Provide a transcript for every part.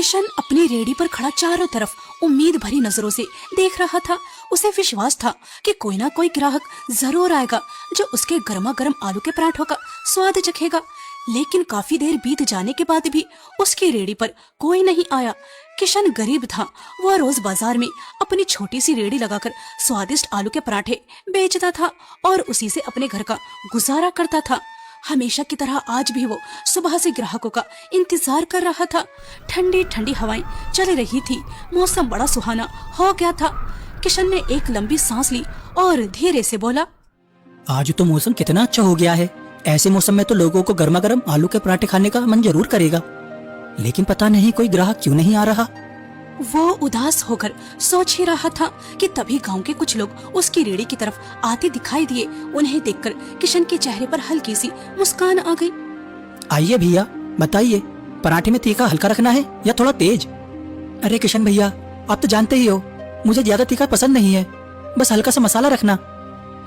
किशन अपनी रेडी पर खड़ा चारों तरफ उम्मीद भरी नजरों से देख रहा था। उसे विश्वास था कि कोई ना कोई ग्राहक जरूर आएगा जो उसके गर्मा गर्म आलू के पराठों का स्वाद चखेगा। लेकिन काफी देर बीत जाने के बाद भी उसकी रेडी पर कोई नहीं आया। किशन गरीब था। वह रोज बाजार में अपनी छोटी सी रेडी लगाकर स्वादिष्ट आलू के पराठे बेचता था और उसी से अपने घर का गुजारा करता था। हमेशा की तरह आज भी वो सुबह से ग्राहकों का इंतजार कर रहा था। ठंडी ठंडी हवाएं चल रही थी। मौसम बड़ा सुहाना हो गया था। किशन ने एक लंबी सांस ली और धीरे से बोला, आज तो मौसम कितना अच्छा हो गया है। ऐसे मौसम में तो लोगों को गर्मा गर्म आलू के पराठे खाने का मन जरूर करेगा, लेकिन पता नहीं कोई ग्राहक क्यों नहीं आ रहा। वो उदास होकर सोच ही रहा था कि तभी गांव के कुछ लोग उसकी रेड़ी की तरफ आते दिखाई दिए। उन्हें देखकर किशन के चेहरे पर हल्की सी मुस्कान आ गई। आइए भैया, बताइए पराठे में तीखा हल्का रखना है या थोड़ा तेज? अरे किशन भैया, आप तो जानते ही हो मुझे ज्यादा तीखा पसंद नहीं है, बस हल्का सा मसाला रखना।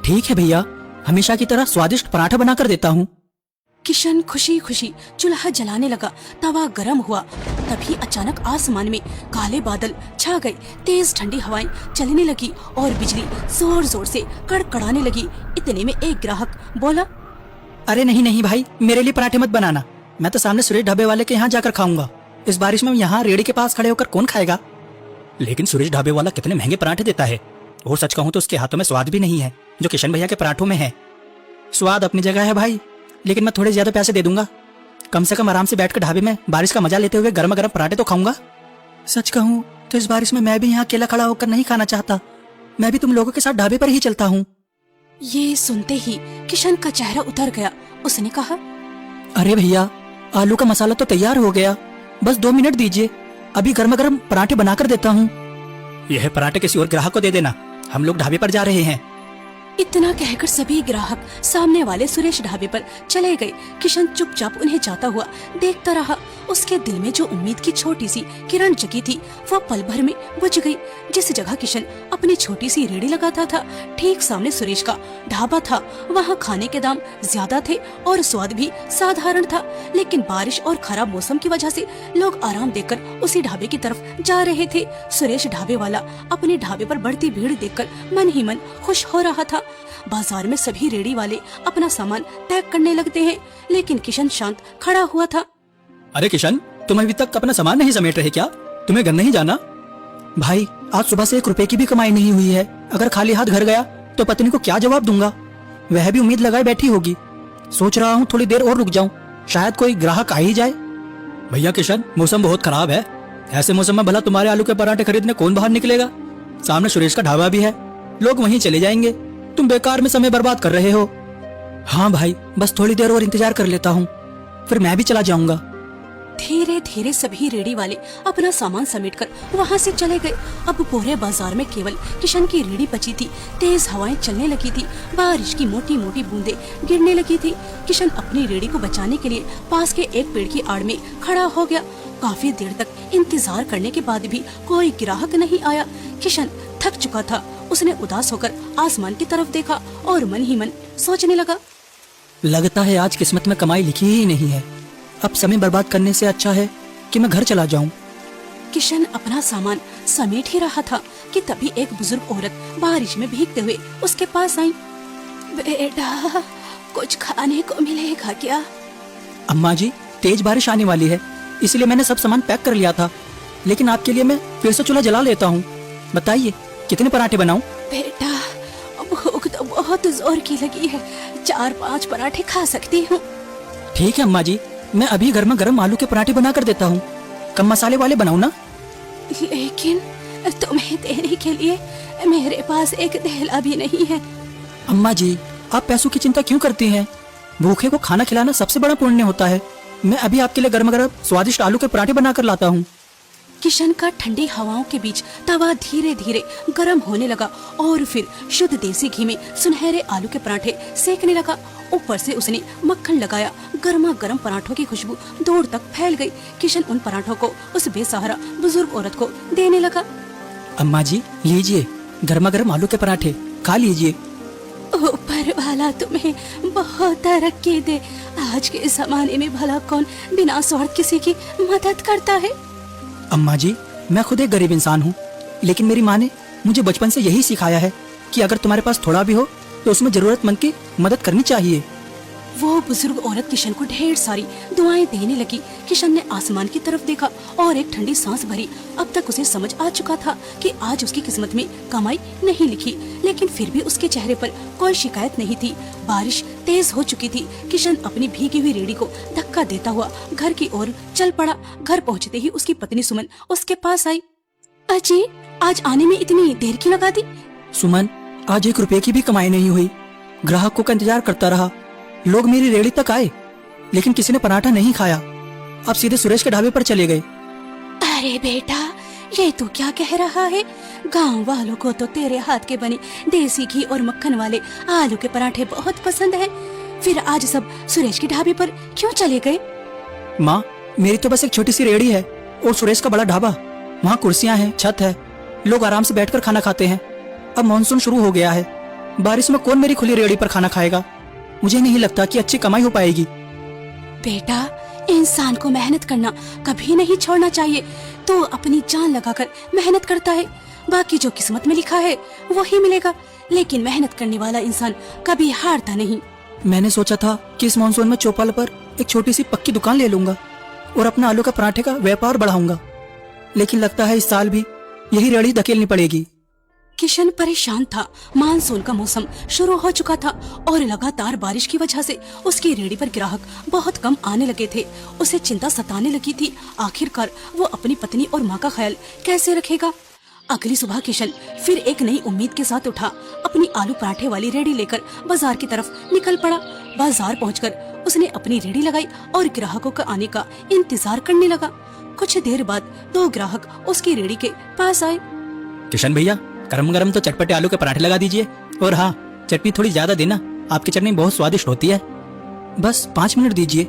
ठीक है भैया, हमेशा की तरह स्वादिष्ट पराठा बना कर देता हूँ। किशन खुशी खुशी चूल्हा जलाने लगा। तवा गर्म हुआ। तभी अचानक आसमान में काले बादल छा गए। तेज ठंडी हवाएं चलने लगी और बिजली जोर जोर से कड़कड़ाने लगी। इतने में एक ग्राहक बोला, अरे नहीं नहीं भाई, मेरे लिए पराठे मत बनाना। मैं तो सामने सुरेश ढाबे वाले के यहाँ जाकर खाऊंगा। इस बारिश में यहाँ रेड़ी के पास खड़े होकर कौन खाएगा? लेकिन सुरेश ढाबे वाला कितने महंगे पराठे देता है, और सच कहूँ तो उसके हाथों में स्वाद भी नहीं है जो किशन भैया के पराठों में है। स्वाद अपनी जगह है भाई, लेकिन मैं थोड़े ज्यादा पैसे दे दूंगा। कम से कम आराम से बैठकर ढाबे में बारिश का मजा लेते हुए गर्मा गर्म पराठे तो खाऊंगा। सच कहूँ तो इस बारिश में मैं भी यहाँ अकेला खड़ा होकर नहीं खाना चाहता। मैं भी तुम लोगों के साथ ढाबे पर ही चलता हूँ। ये सुनते ही किशन का चेहरा उतर गया। उसने कहा, अरे भैया, आलू का मसाला तो तैयार हो गया, बस 2 मिनट दीजिए, अभी गर्मा गर्म पराठे बनाकर देता हूँ। यह पराठे किसी और ग्राहक को दे देना, हम लोग ढाबे पर जा रहे हैं। इतना कहकर सभी ग्राहक सामने वाले सुरेश ढाबे पर चले गए। किशन चुपचाप उन्हें जाता हुआ देखता रहा। उसके दिल में जो उम्मीद की छोटी सी किरण जगी थी वो पल भर में बुझ गई। जिस जगह किशन अपनी छोटी सी रेड़ी लगाता था, ठीक सामने सुरेश का ढाबा था। वहाँ खाने के दाम ज्यादा थे और स्वाद भी साधारण था, लेकिन बारिश और खराब मौसम की वजह से लोग आराम देकर उसी ढाबे की तरफ जा रहे थे। सुरेश ढाबे वाला अपने ढाबे पर बढ़ती भीड़ देखकर मन ही मन खुश हो रहा था। बाजार में सभी रेड़ी वाले अपना सामान पैक करने लगते हैं, लेकिन किशन शांत खड़ा हुआ था। अरे किशन, तुम अभी तक अपना सामान नहीं समेट रहे क्या? तुम्हें घर नहीं जाना? भाई, आज सुबह से 1 रुपए की भी कमाई नहीं हुई है। अगर खाली हाथ घर गया तो पत्नी को क्या जवाब दूंगा? वह भी उम्मीद लगाए बैठी होगी। सोच रहा हूँ थोड़ी देर और रुक जाऊँ, शायद कोई ग्राहक आ ही जाए। भैया किशन, मौसम बहुत खराब है। ऐसे मौसम में भला तुम्हारे आलू के पराठे खरीदने कौन बाहर निकलेगा? सामने सुरेश का ढाबा भी है, लोग वहीं चले जाएंगे। तुम बेकार में समय बर्बाद कर रहे हो। हाँ भाई, बस थोड़ी देर और इंतजार कर लेता हूँ, फिर मैं भी चला जाऊंगा। धीरे धीरे सभी रेड़ी वाले अपना सामान समेटकर वहाँ से चले गए। अब पूरे बाजार में केवल किशन की रेड़ी बची थी। तेज हवाएं चलने लगी थी। बारिश की मोटी मोटी बूंदें गिरने लगी थी। किशन अपनी रेड़ी को बचाने के लिए पास के एक पेड़ की आड़ में खड़ा हो गया। काफी देर तक इंतजार करने के बाद भी कोई ग्राहक नहीं आया। किशन थक चुका था। उसने उदास होकर आसमान की तरफ देखा और मन ही मन सोचने लगा, लगता है आज किस्मत में कमाई लिखी ही नहीं है। अब समय बर्बाद करने से अच्छा है कि मैं घर चला जाऊं। किशन अपना सामान समेट ही रहा था कि तभी एक बुजुर्ग औरत बारिश में भीगते हुए उसके पास आई। बेटा, कुछ खाने को मिलेगा क्या? अम्मा जी, तेज बारिश आने वाली है, इसलिए मैंने सब सामान पैक कर लिया था, लेकिन आपके लिए मैं फिर से चूल्हा जला लेता हूँ। बताइए कितने पराठे बनाऊं? बेटा, भूख तो बहुत जोर की लगी है, 4-5 पराठे खा सकती हूँ। ठीक है अम्मा जी, मैं अभी गर्मा गर्म आलू के पराठे बना कर देता हूँ। कम मसाले वाले बनाऊं ना? लेकिन तुम्हें देने के लिए मेरे पास एक थैला भी नहीं है। अम्मा जी, आप पैसों की चिंता क्यों करती हैं? भूखे को खाना खिलाना सबसे बड़ा पुण्य होता है। मैं अभी आपके लिए गर्मा गर्म स्वादिष्ट आलू के पराठे बना कर लाता हूँ। किशन का ठंडी हवाओं के बीच तवा धीरे धीरे गर्म होने लगा और फिर शुद्ध देसी घी में सुनहरे आलू के पराठे सेकने लगा। ऊपर से उसने मक्खन लगाया। गर्मा गर्म पराठों की खुशबू दूर तक फैल गई। किशन उन पराठों को उस बेसहारा बुजुर्ग औरत को देने लगा। अम्मा जी, लीजिए गर्मा गर्म आलू के पराठे, खा लीजिए। ऊपर वाला तुम्हें बहुत तरक्की दे। आज के जमाने में भला कौन बिना स्वार्थ किसी की मदद करता है? अम्मा जी, मैं खुद एक गरीब इंसान हूँ, लेकिन मेरी माँ ने मुझे बचपन से यही सिखाया है कि अगर तुम्हारे पास थोड़ा भी हो तो उसमें जरूरतमंद की मदद करनी चाहिए। वो बुजुर्ग औरत किशन को ढेर सारी दुआएं देने लगी। किशन ने आसमान की तरफ देखा और एक ठंडी सांस भरी। अब तक उसे समझ आ चुका था कि आज उसकी किस्मत में कमाई नहीं लिखी, लेकिन फिर भी उसके चेहरे पर कोई शिकायत नहीं थी। बारिश तेज हो चुकी थी। किशन अपनी भीगी हुई रेड़ी को धक्का देता हुआ घर की ओर चल पड़ा। घर पहुँचते ही उसकी पत्नी सुमन उसके पास आई। अजी, आज आने में इतनी देर क्यों लगा दी? सुमन, आज 1 रुपए की भी कमाई नहीं हुई। ग्राहकों का इंतजार करता रहा। लोग मेरी रेड़ी तक आए, लेकिन किसी ने पराठा नहीं खाया। अब सीधे सुरेश के ढाबे पर चले गए। अरे बेटा, ये तू क्या कह रहा है? गांव वालों को तो तेरे हाथ के बने देसी घी और मक्खन वाले आलू के पराठे बहुत पसंद है। फिर आज सब सुरेश के ढाबे पर क्यों चले गए? माँ, मेरी तो बस एक छोटी सी रेड़ी है और सुरेश का बड़ा ढाबा। वहाँ कुर्सियाँ हैं, छत है, लोग आराम से बैठकर खाना खाते हैं। अब मानसून शुरू हो गया है, बारिश में कौन मेरी खुली रेड़ी पर खाना खाएगा? मुझे नहीं लगता कि अच्छी कमाई हो पाएगी। बेटा, इंसान को मेहनत करना कभी नहीं छोड़ना चाहिए। तो अपनी जान लगाकर मेहनत करता है, बाकी जो किस्मत में लिखा है वही मिलेगा। लेकिन मेहनत करने वाला इंसान कभी हारता नहीं। मैंने सोचा था कि इस मानसून में चौपाल पर एक छोटी सी पक्की दुकान ले लूंगा और अपना आलू का पराठे का व्यापार बढ़ाऊंगा, लेकिन लगता है इस साल भी यही रेड़ी धकेलनी पड़ेगी। किशन परेशान था। मानसून का मौसम शुरू हो चुका था और लगातार बारिश की वजह से उसकी रेड़ी पर ग्राहक बहुत कम आने लगे थे। उसे चिंता सताने लगी थी। आखिरकार वो अपनी पत्नी और माँ का ख्याल कैसे रखेगा? अगली सुबह किशन फिर एक नई उम्मीद के साथ उठा। अपनी आलू पराठे वाली रेड़ी लेकर बाजार की तरफ निकल पड़ा। बाजार पहुंचकर उसने अपनी रेड़ी लगाई और ग्राहकों का आने का इंतजार करने लगा। कुछ देर बाद 2 ग्राहक उसकी रेड़ी के पास आए। किशन भैया, गरम गरम तो चटपटे आलू के पराठे लगा दीजिए, और हाँ, चटनी थोड़ी ज्यादा देना, आपकी चटनी बहुत स्वादिष्ट होती है। बस 5 मिनट दीजिए।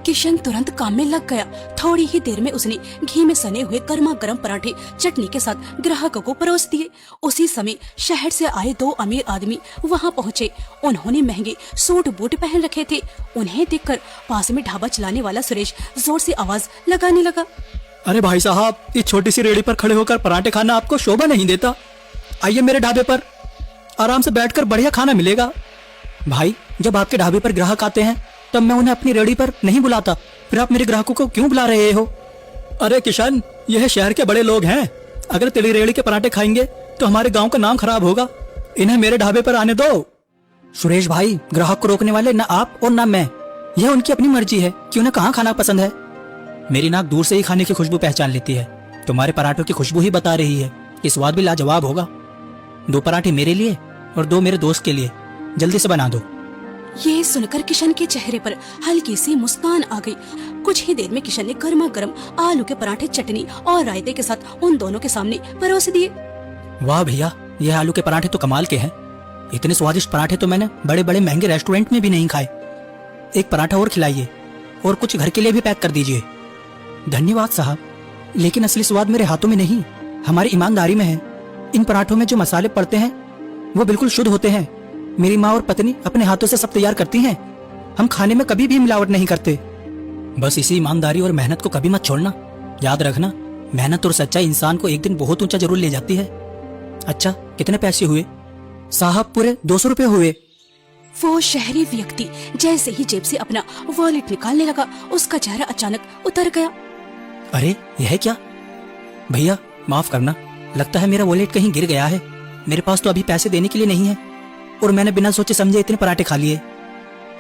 किशन तुरंत काम में लग गया। थोड़ी ही देर में उसने घी में सने हुए गर्मा गर्म पराठे चटनी के साथ ग्राहकों को परोस दिए। उसी समय शहर से आए 2 अमीर आदमी वहां पहुंचे। उन्होंने महंगे सूट बूट पहन रखे थे। उन्हें देखकर पास में ढाबा चलाने वाला सुरेश जोर से आवाज लगाने लगा। अरे भाई साहब, इस छोटी सी रेड़ी पर खड़े होकर पराठे खाना आपको शोभा नहीं देता? आइए मेरे ढाबे पर, आराम से बैठकर बढ़िया खाना मिलेगा। भाई, जब आपके ढाबे पर ग्राहक आते हैं तब मैं उन्हें अपनी रेड़ी पर नहीं बुलाता, फिर आप मेरे ग्राहकों को क्यों बुला रहे हो? अरे किशन, यह शहर के बड़े लोग हैं। अगर तेरी रेड़ी के पराठे खाएंगे तो हमारे गांव का नाम खराब होगा। इन्हें मेरे ढाबे पर आने दो। सुरेश भाई, ग्राहक को रोकने वाले न आप और न मैं। यह उनकी अपनी मर्जी है कि उन्हें कहाँ खाना पसंद है। मेरी नाक दूर से ही खाने की खुशबू पहचान लेती है। तुम्हारे पराठों की खुशबू ही बता रही है कि स्वाद भी लाजवाब होगा। 2 पराठे मेरे लिए और 2 मेरे दोस्त के लिए, जल्दी से बना दो। ये सुनकर किशन के चेहरे पर हल्की सी मुस्कान आ गई। कुछ ही देर में किशन ने गर्मा गर्म आलू के पराठे चटनी और रायते के साथ उन दोनों के सामने परोस दिए। वाह भैया, यह आलू के पराठे तो कमाल के हैं। इतने स्वादिष्ट पराठे तो मैंने बड़े बड़े महंगे रेस्टोरेंट में भी नहीं खाए। एक पराठा और खिलाइए और कुछ घर के लिए भी पैक कर दीजिए। धन्यवाद साहब, लेकिन असली स्वाद मेरे हाथों में नहीं, हमारी ईमानदारी में है। इन पराठों में जो मसाले पड़ते हैं वो बिल्कुल शुद्ध होते हैं। मेरी माँ और पत्नी अपने हाथों से सब तैयार करती हैं। हम खाने में कभी भी मिलावट नहीं करते। बस इसी ईमानदारी और मेहनत को कभी मत छोड़ना। याद रखना, मेहनत और सच्चाई इंसान को एक दिन बहुत ऊंचा जरूर ले जाती है। अच्छा, कितने पैसे हुए? साहब, पूरे 200 रुपए हुए। वो शहरी व्यक्ति जैसे ही जेब से अपना वॉलेट निकालने लगा, उसका चेहरा अचानक उतर गया। अरे, यह क्या? भैया माफ करना, लगता है मेरा वॉलेट कहीं गिर गया है। मेरे पास तो अभी पैसे देने के लिए नहीं है और मैंने बिना सोचे समझे इतने पराठे खा लिए।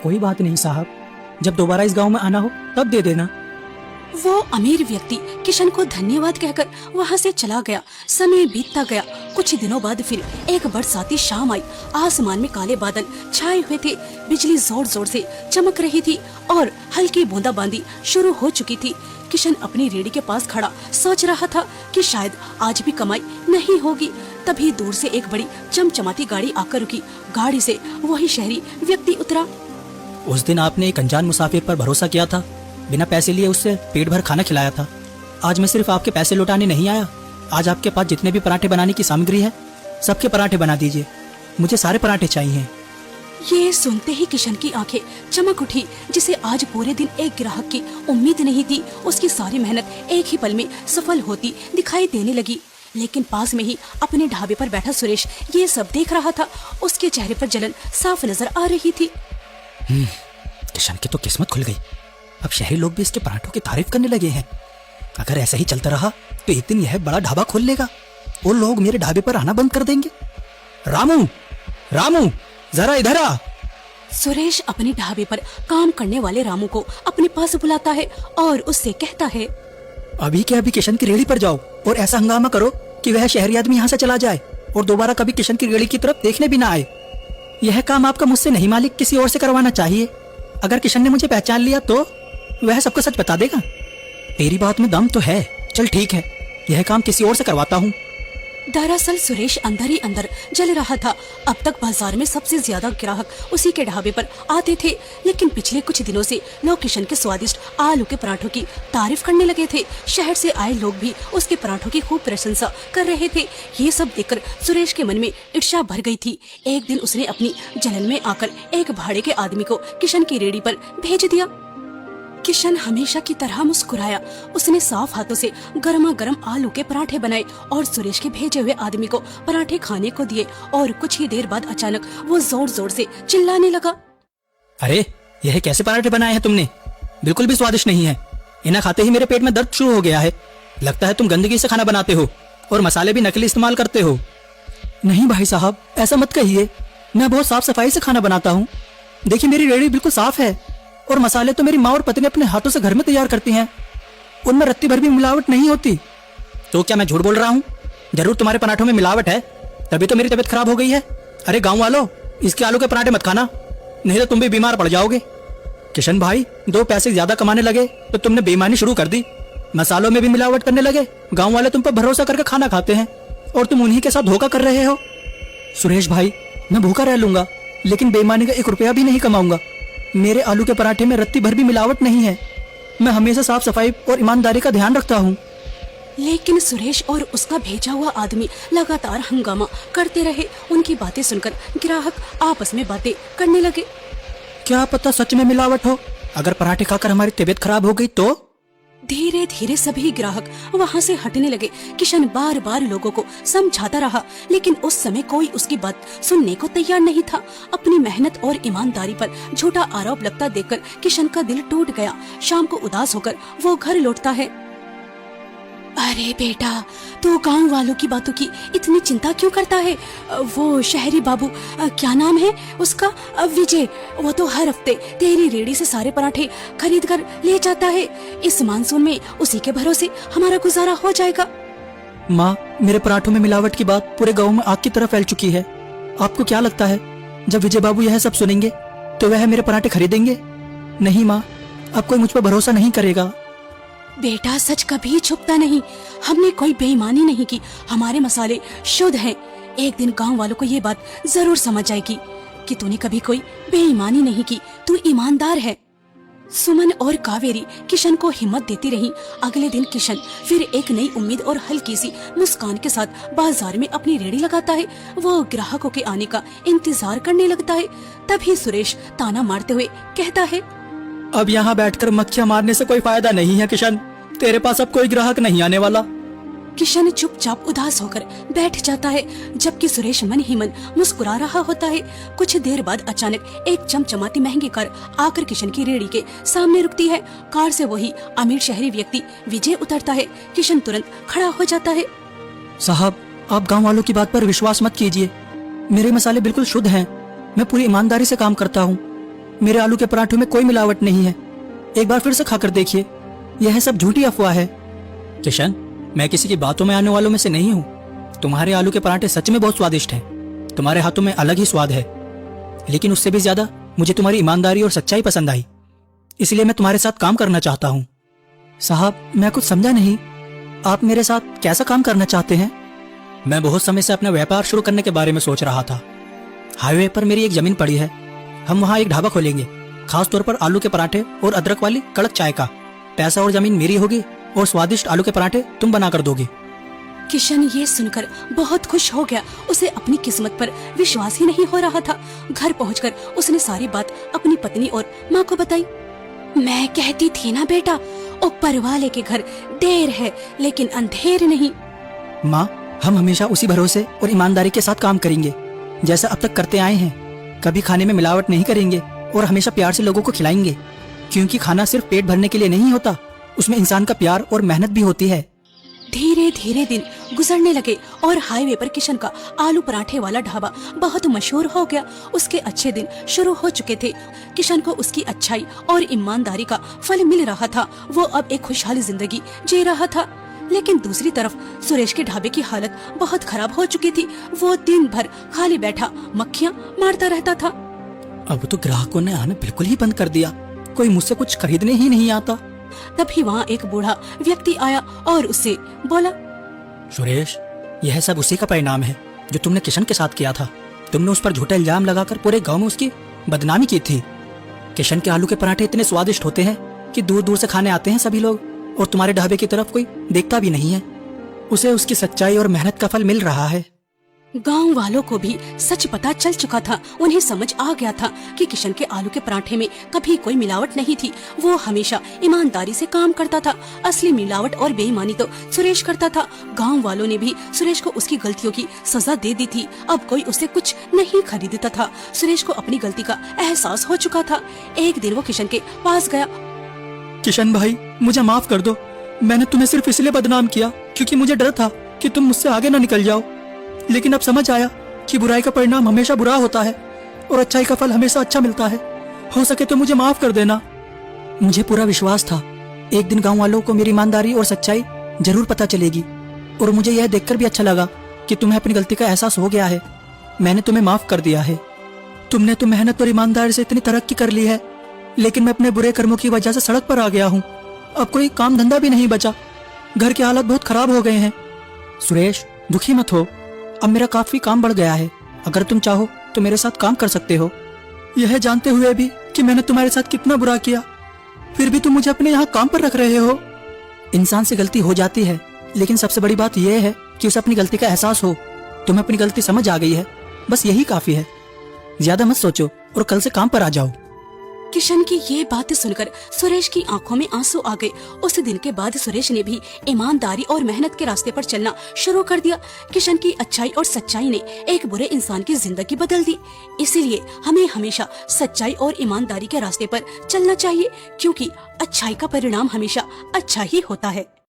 कोई बात नहीं साहब, जब दोबारा इस गांव में आना हो तब दे देना। वो अमीर व्यक्ति किशन को धन्यवाद कहकर वहाँ से चला गया। समय बीतता गया। कुछ दिनों बाद फिर एक बरसाती शाम आई। आसमान में काले बादल छाए हुए थे। बिजली जोर जोर से चमक रही थी और हल्की बूंदाबांदी शुरू हो चुकी थी। किशन अपनी रेड़ी के पास खड़ा सोच रहा था कि शायद आज भी कमाई नहीं होगी। तभी दूर से एक बड़ी चमचमाती गाड़ी आकर रुकी। गाड़ी से वही शहरी व्यक्ति उतरा। उस दिन आपने एक अनजान मुसाफिर पर भरोसा किया था, बिना पैसे लिए उससे पेट भर खाना खिलाया था। आज मैं सिर्फ आपके पैसे लौटाने नहीं आया। आज आपके पास जितने भी पराठे बनाने की सामग्री है, सबके पराठे बना दीजिए। मुझे सारे पराठे चाहिए। ये सुनते ही किशन की आंखें चमक उठी। जिसे आज पूरे दिन एक ग्राहक की उम्मीद नहीं थी, उसकी सारी मेहनत एक ही पल में सफल होती दिखाई देने लगी। लेकिन पास में ही अपने ढाबे पर बैठा सुरेश ये सब देख रहा था। उसके चेहरे पर जलन साफ नजर आ रही थी। किशन की तो किस्मत खुल गई। अब शहरी लोग भी इसके पराठों की तारीफ करने लगे हैं। अगर ऐसा ही चलता रहा तो एक दिन यह बड़ा ढाबा खोल लेगा और लोग मेरे ढाबे पर आना बंद कर देंगे। रामू, रामू, जरा इधर आ। सुरेश अपने ढाबे पर काम करने वाले रामू को अपने पास बुलाता है और उससे कहता है, अभी के अभी किशन की रेहड़ी पर जाओ और ऐसा हंगामा करो कि वह शहरी आदमी यहाँ से चला जाए और दोबारा कभी किशन की रेहड़ी की तरफ देखने भी ना आए। यह काम आपका मुझसे नहीं मालिक, किसी और से करवाना चाहिए। अगर किशन ने मुझे पहचान लिया तो वह सबको सच बता देगा। तेरी बात में दम तो है। चल ठीक है, यह काम किसी और से करवाता हूँ। दरअसल सुरेश अंदर ही अंदर जल रहा था। अब तक बाजार में सबसे ज्यादा ग्राहक उसी के ढाबे पर आते थे, लेकिन पिछले कुछ दिनों से लोग किशन के स्वादिष्ट आलू के पराठों की तारीफ करने लगे थे। शहर से आए लोग भी उसके पराठों की खूब प्रशंसा कर रहे थे। ये सब देखकर सुरेश के मन में ईर्ष्या भर गई थी। एक दिन उसने अपनी जलन में आकर एक भाड़े के आदमी को किशन की रेहड़ी पर भेज दिया। किशन हमेशा की तरह मुस्कुराया। उसने साफ हाथों से गर्मा गर्म आलू के पराठे बनाए और सुरेश के भेजे हुए आदमी को पराठे खाने को दिए। और कुछ ही देर बाद अचानक वो जोर जोर से चिल्लाने लगा, अरे यह कैसे पराठे बनाए हैं तुमने? बिल्कुल भी स्वादिष्ट नहीं है। इन्हें खाते ही मेरे पेट में दर्द शुरू हो गया है। लगता है तुम गंदगी से खाना बनाते हो और मसाले भी नकली इस्तेमाल करते हो। नहीं भाई साहब, ऐसा मत कहिए। मैं बहुत साफ सफाई से खाना बनाता हूँ। देखिए मेरी रेहड़ी बिल्कुल साफ है और मसाले तो मेरी माँ और पत्नी अपने हाथों से घर में तैयार करती हैं। उनमें रत्ती भर भी मिलावट नहीं होती। तो क्या मैं झूठ बोल रहा हूँ? जरूर तुम्हारे पराठों में मिलावट है, तभी तो मेरी तबीयत खराब हो गई है। अरे गाँव वालों, इसके आलू के पराठे मत खाना, नहीं तो तुम भी बीमार पड़ जाओगे। किशन भाई, 2 पैसे ज्यादा कमाने लगे तो तुमने बेईमानी शुरू कर दी। मसालों में भी मिलावट करने लगे। गाँव वाले तुम पर भरोसा करके खाना खाते हैं और तुम उन्हीं के साथ धोखा कर रहे हो। सुरेश भाई, मैं भूखा रह लूंगा लेकिन बेईमानी का 1 रुपया भी नहीं कमाऊंगा। मेरे आलू के पराठे में रत्ती भर भी मिलावट नहीं है। मैं हमेशा साफ सफाई और ईमानदारी का ध्यान रखता हूँ। लेकिन सुरेश और उसका भेजा हुआ आदमी लगातार हंगामा करते रहे। उनकी बातें सुनकर ग्राहक आपस में बातें करने लगे। क्या पता सच में मिलावट हो। अगर पराठे खाकर हमारी तबीयत खराब हो गई तो? धीरे धीरे सभी ग्राहक वहाँ से हटने लगे। किशन बार बार लोगों को समझाता रहा, लेकिन उस समय कोई उसकी बात सुनने को तैयार नहीं था। अपनी मेहनत और ईमानदारी पर झूठा आरोप लगता देखकर किशन का दिल टूट गया। शाम को उदास होकर वो घर लौटता है। अरे बेटा, तू गांव वालों की बातों की इतनी चिंता क्यों करता है? वो शहरी बाबू, क्या नाम है उसका, विजय, वो तो हर हफ्ते तेरी रेहड़ी से सारे पराठे खरीद कर ले जाता है। इस मानसून में उसी के भरोसे हमारा गुजारा हो जाएगा। माँ, मेरे पराठों में मिलावट की बात पूरे गाँव में आग की तरह फैल चुकी है। आपको क्या लगता है जब विजय बाबू यह सब सुनेंगे तो वह मेरे पराठे खरीदेंगे? नहीं माँ, अब कोई मुझ पर भरोसा नहीं करेगा। बेटा, सच कभी छुपता नहीं। हमने कोई बेईमानी नहीं की, हमारे मसाले शुद्ध हैं। एक दिन गांव वालों को ये बात जरूर समझ आएगी कि तूने कभी कोई बेईमानी नहीं की, तू ईमानदार है। सुमन और कावेरी किशन को हिम्मत देती रही। अगले दिन किशन फिर एक नई उम्मीद और हल्की सी मुस्कान के साथ बाजार में अपनी रेहड़ी लगाता है। वो ग्राहकों के आने का इंतजार करने लगता है। तभी सुरेश ताना मारते हुए कहता है, अब यहाँ बैठकर मक्खियाँ मारने से कोई फायदा नहीं है किशन। तेरे पास अब कोई ग्राहक नहीं आने वाला। किशन चुपचाप उदास होकर बैठ जाता है, जबकि सुरेश मन ही मन मुस्कुरा रहा होता है। कुछ देर बाद अचानक एक चमचमाती महंगी कार आकर किशन की रेहड़ी के सामने रुकती है। कार से वही अमीर शहरी व्यक्ति विजय उतरता है। किशन तुरंत खड़ा हो जाता है। साहब, आप गाँव वालों की बात पर विश्वास मत कीजिए। मेरे मसाले बिल्कुल शुद्ध हैं। मैं पूरी ईमानदारी से काम करता हूँ। मेरे आलू के पराठों में कोई मिलावट नहीं है। एक बार फिर से खाकर देखिए, यह सब झूठी अफवाह है। किशन, मैं किसी की बातों में आने वालों में से नहीं हूँ। तुम्हारे आलू के पराठे सच में बहुत स्वादिष्ट हैं। तुम्हारे हाथों में अलग ही स्वाद है, लेकिन उससे भी ज्यादा मुझे तुम्हारी ईमानदारी और सच्चाई पसंद आई, इसलिए मैं तुम्हारे साथ काम करना चाहता हूँ। साहब, मैं कुछ समझा नहीं। आप मेरे साथ कैसा काम करना चाहते हैं? मैं बहुत समय से अपना व्यापार शुरू करने के बारे में सोच रहा था। हाईवे पर मेरी एक जमीन पड़ी है। हम वहाँ एक ढाबा खोलेंगे, खास तौर पर आलू के पराठे और अदरक वाली कड़क चाय का। पैसा और जमीन मेरी होगी और स्वादिष्ट आलू के पराठे तुम बना कर दोगे। किशन ये सुनकर बहुत खुश हो गया। उसे अपनी किस्मत पर विश्वास ही नहीं हो रहा था। घर पहुंचकर उसने सारी बात अपनी पत्नी और माँ को बताई। मैं कहती थी ना बेटा, ऊपर वाले के घर देर है लेकिन अंधेर नहीं। माँ, हम हमेशा उसी भरोसे और ईमानदारी के साथ काम करेंगे जैसा अब तक करते आए हैं। कभी खाने में मिलावट नहीं करेंगे और हमेशा प्यार से लोगों को खिलाएंगे, क्योंकि खाना सिर्फ पेट भरने के लिए नहीं होता, उसमें इंसान का प्यार और मेहनत भी होती है। धीरे धीरे दिन गुजरने लगे और हाईवे पर किशन का आलू पराठे वाला ढाबा बहुत मशहूर हो गया। उसके अच्छे दिन शुरू हो चुके थे। किशन को उसकी अच्छाई और ईमानदारी का फल मिल रहा था। वो अब एक खुशहाल जिंदगी जी रहा था। लेकिन दूसरी तरफ सुरेश के ढाबे की हालत बहुत खराब हो चुकी थी। वो दिन भर खाली बैठा मक्खियाँ मारता रहता था। अब तो ग्राहकों ने आना बिल्कुल ही बंद कर दिया। कोई मुझसे कुछ खरीदने ही नहीं आता। तभी वहाँ एक बूढ़ा व्यक्ति आया और उससे बोला, सुरेश, यह सब उसी का परिणाम है जो तुमने किशन के साथ किया था। तुमने उस पर झूठा इल्जाम लगाकर पूरे गांव में उसकी बदनामी की थी। किशन के आलू के पराठे इतने स्वादिष्ट होते हैं कि दूर दूर से खाने आते हैं सभी लोग, और तुम्हारे ढाबे की तरफ कोई देखता भी नहीं है। उसे उसकी सच्चाई और मेहनत का फल मिल रहा है। गांव वालों को भी सच पता चल चुका था। उन्हें समझ आ गया था कि किशन के आलू के पराठे में कभी कोई मिलावट नहीं थी। वो हमेशा ईमानदारी से काम करता था। असली मिलावट और बेईमानी तो सुरेश करता था। गांव वालों ने भी सुरेश को उसकी गलतियों की सजा दे दी थी। अब कोई उससे कुछ नहीं खरीदता था। सुरेश को अपनी गलती का एहसास हो चुका था। एक दिन वो किशन के पास गया। किशन भाई, मुझे माफ कर दो। मैंने तुम्हें सिर्फ इसलिए बदनाम किया क्योंकि मुझे डर था कि तुम मुझसे आगे न निकल जाओ। लेकिन अब समझ आया कि बुराई का परिणाम हमेशा बुरा होता है और अच्छाई का फल हमेशा अच्छा मिलता है। हो सके तो मुझे माफ कर देना। मुझे पूरा विश्वास था एक दिन गांव वालों को मेरी ईमानदारी और सच्चाई जरूर पता चलेगी, और मुझे यह देखकर भी अच्छा लगा कि तुम्हें अपनी गलती का एहसास हो गया है। मैंने तुम्हें माफ कर दिया है। तुमने तो मेहनत और ईमानदारी से इतनी तरक्की कर ली है, लेकिन मैं अपने बुरे कर्मों की वजह से सड़क पर आ गया हूँ। अब कोई काम धंधा भी नहीं बचा। घर के हालात बहुत खराब हो गए हैं। सुरेश, दुखी मत हो। अब मेरा काफी काम बढ़ गया है। अगर तुम चाहो तो मेरे साथ काम कर सकते हो। यह जानते हुए भी कि मैंने तुम्हारे साथ कितना बुरा किया, फिर भी तुम मुझे अपने यहाँ काम पर रख रहे हो। इंसान से गलती हो जाती है, लेकिन सबसे बड़ी बात यह है कि उसे अपनी गलती का एहसास हो। तुम्हें अपनी गलती समझ आ गई है, बस यही काफी है। ज्यादा मत सोचो और कल से काम पर आ जाओ। किशन की ये बातें सुनकर सुरेश की आंखों में आंसू आ गए। उस दिन के बाद सुरेश ने भी ईमानदारी और मेहनत के रास्ते पर चलना शुरू कर दिया। किशन की अच्छाई और सच्चाई ने एक बुरे इंसान की जिंदगी बदल दी। इसीलिए हमें हमेशा सच्चाई और ईमानदारी के रास्ते पर चलना चाहिए, क्योंकि अच्छाई का परिणाम हमेशा अच्छा ही होता है।